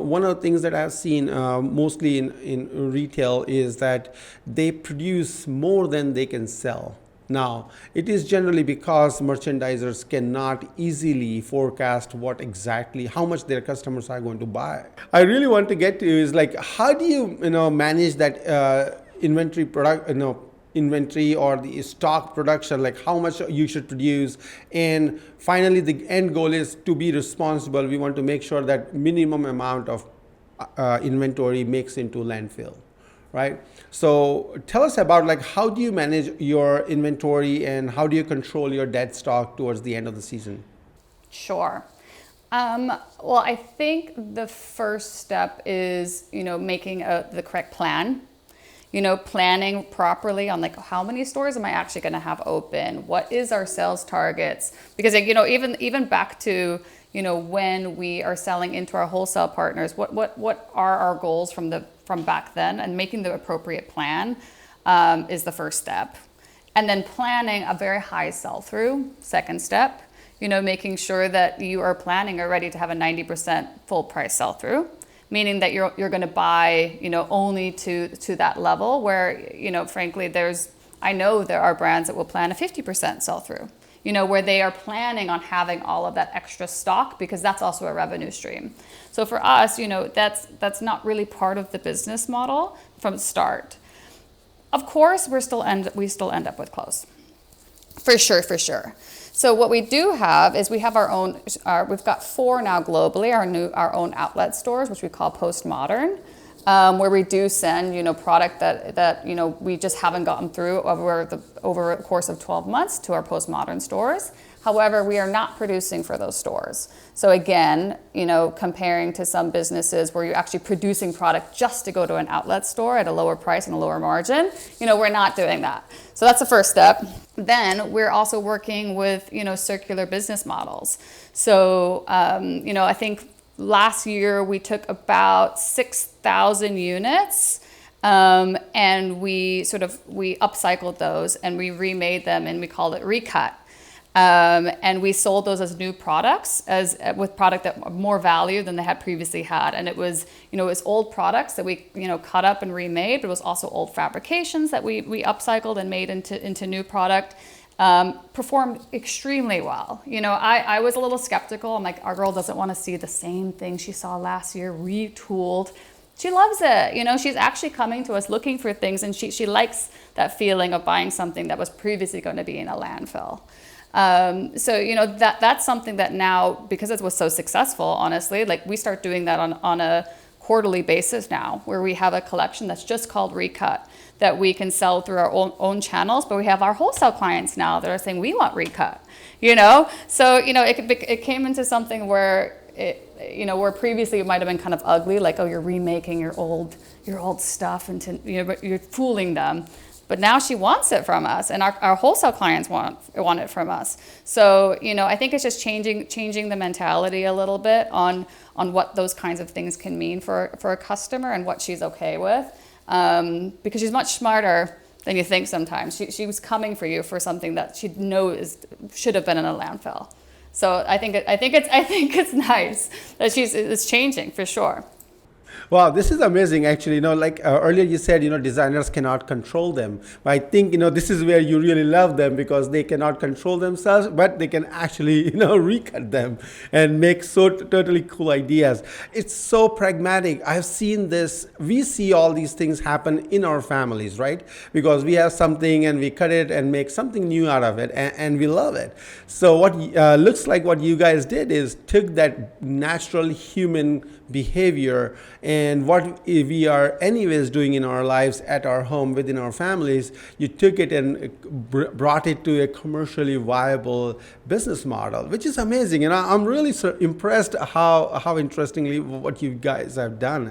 one of the things that I've seen mostly in retail is that they produce more than they can sell. Now, it is generally because merchandisers cannot easily forecast how much their customers are going to buy. I really want to get to is like, how do you manage that inventory or the stock production, like how much you should produce, and finally the end goal is to be responsible. We want to make sure that minimum amount of inventory makes into landfill, right? So tell us about like how do you manage your inventory and how do you control your dead stock towards the end of the season? Sure. Well, I think the first step is, making the correct plan. Planning properly on like how many stores am I actually going to have open? What is our sales targets? Because even back to when we are selling into our wholesale partners, what are our goals from back then? And making the appropriate plan is the first step. And then planning a very high sell-through, second step. Making sure that you are planning already to have a 90% full price sell-through. Meaning that you're going to buy, only to that level where, frankly, I know there are brands that will plan a 50% sell through, where they are planning on having all of that extra stock because that's also a revenue stream. So for us, that's not really part of the business model from the start. Of course, we still end up with clothes. For sure. So what we do have is we have our own, we've got 4 now globally, our own outlet stores, which we call Postmodern, where we do send, product that we just haven't gotten through over a course of 12 months to our Postmodern stores. However, we are not producing for those stores. So again, comparing to some businesses where you're actually producing product just to go to an outlet store at a lower price and a lower margin, we're not doing that. So that's the first step. Then we're also working with, circular business models. So, I think last year we took about 6,000 units and we upcycled those and we remade them and we called it Recut. And we sold those as new products, with product that more value than they had previously had. And it was old products that we, cut up and remade, but it was also old fabrications that we upcycled and made into new product. Performed extremely well. I was a little skeptical. I'm like, our girl doesn't want to see the same thing she saw last year retooled. She loves it. She's actually coming to us looking for things, and she likes that feeling of buying something that was previously going to be in a landfill. So that's something that now, because it was so successful, honestly, like we start doing that on a quarterly basis now, where we have a collection that's just called Recut that we can sell through our own channels, but we have our wholesale clients now that are saying we want Recut. So it came into something where where previously it might have been kind of ugly, like, oh, you're remaking your old stuff into, you're fooling them. But now she wants it from us, and our wholesale clients want it from us. So, I think it's just changing the mentality a little bit on what those kinds of things can mean for a customer and what she's okay with. Because she's much smarter than you think sometimes. She was coming for you for something that she knows should have been in a landfill. So I think it's nice that it's changing for sure. Wow, this is amazing, actually. Earlier you said, designers cannot control them. But I think, this is where you really love them, because they cannot control themselves, but they can actually, recut them and make totally cool ideas. It's so pragmatic. I've seen this. We see all these things happen in our families, right? Because we have something and we cut it and make something new out of it, and we love it. So what looks like what you guys did is took that natural human behavior and what we are anyways doing in our lives at our home within our families, you took it and brought it to a commercially viable business model, which is amazing. I'm really impressed how interestingly what you guys have done.